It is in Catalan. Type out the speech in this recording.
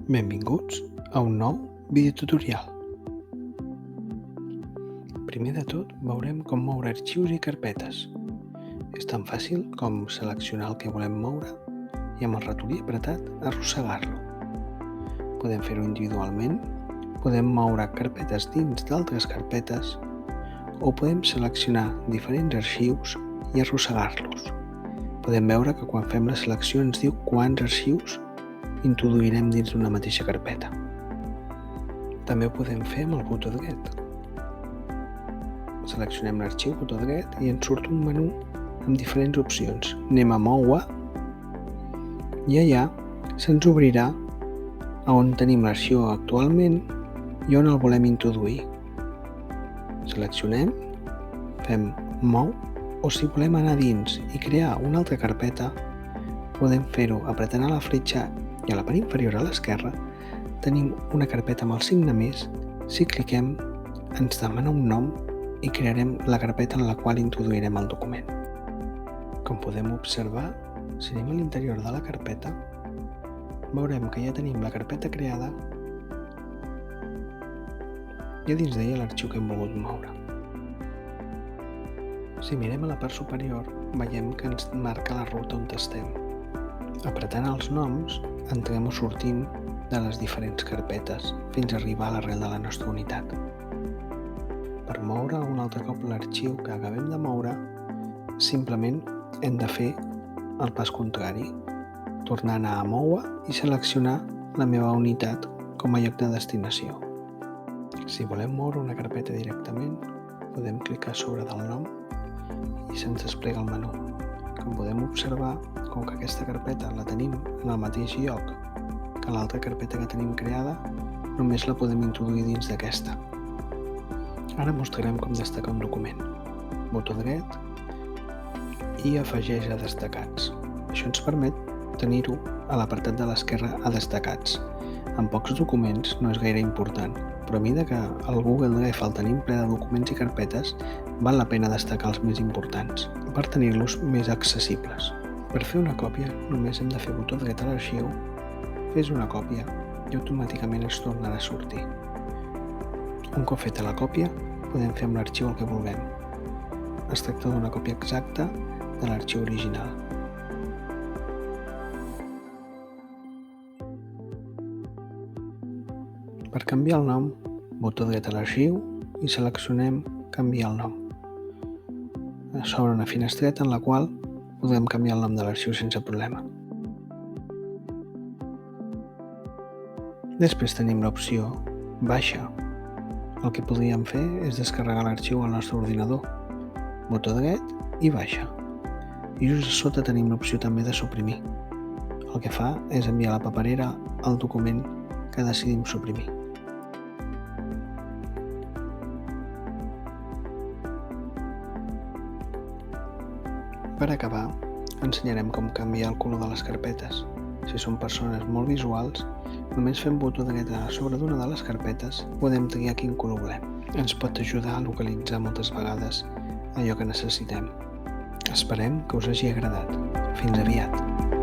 Benvinguts a un nou videotutorial. Primer de tot veurem com moure arxius i carpetes. És tan fàcil com seleccionar el que volem moure i amb el ratolí apretat arrossegar-lo. Podem fer-ho individualment, podem moure carpetes dins d'altres carpetes o podem seleccionar diferents arxius i arrossegar-los. Podem veure que quan fem la selecció ens diu quants arxius introduirem dins d'una mateixa carpeta. També ho podem fer amb el botó dret. Seleccionem l'arxiu, botó dret, i ens surt un menú amb diferents opcions. Anem a Moure i allà se'ns obrirà on tenim l'arxiu actualment i on el volem introduir. Seleccionem, fem Mou, o si volem anar dins i crear una altra carpeta, podem fer-ho apretant a la fletxa i a la part inferior a l'esquerra tenim una carpeta amb el signe més. Si cliquem, ens demana un nom i crearem la carpeta en la qual introduirem el document. Com podem observar, si anem a l'interior de la carpeta, veurem que ja tenim la carpeta creada i a dins d'ella l'arxiu que hem volgut moure. Si mirem a la part superior, veiem que ens marca la ruta on estem. Apretant els noms, entrem o sortim de les diferents carpetes fins a arribar a l'arrel de la nostra unitat. Per moure un altre cop l'arxiu que acabem de moure, simplement hem de fer el pas contrari, tornar a anar a Moure i seleccionar la meva unitat com a lloc de destinació. Si volem moure una carpeta directament, podem clicar sobre del nom i se'ns desplega el menú. Com podem observar, com que aquesta carpeta la tenim en el mateix lloc que l'altra carpeta que tenim creada, només la podem introduir dins d'aquesta. Ara mostrarem com destacar un document. Botó dret i afegeix a destacats. Això ens permet tenir-ho a l'apartat de l'esquerra a destacats. En pocs documents no és gaire important, però a mesura que el Google Drive el tenim ple de documents i carpetes, val la pena destacar els més importants per tenir-los més accessibles. Per fer una còpia només hem de fer botó dret a l'arxiu, fes una còpia i automàticament es tornarà a sortir. Un cop feta la còpia, podem fer amb l'arxiu el que vulguem. Es tracta d'una còpia exacta de l'arxiu original. Per canviar el nom, botó dret a l'arxiu i seleccionem canviar el nom. S'obre una finestreta en la qual podem canviar el nom de l'arxiu sense problema. Després tenim l'opció Baixa. El que podríem fer és descarregar l'arxiu al nostre ordinador. Botó dret i Baixa. I just a sota tenim l'opció també de suprimir. El que fa és enviar a la paperera el document que decidim suprimir. Per acabar, ensenyarem com canviar el color de les carpetes. Si som persones molt visuals, només fent botó dret a sobre d'una de les carpetes podem triar quin color volem. Ens pot ajudar a localitzar moltes vegades allò que necessitem. Esperem que us hagi agradat. Fins aviat!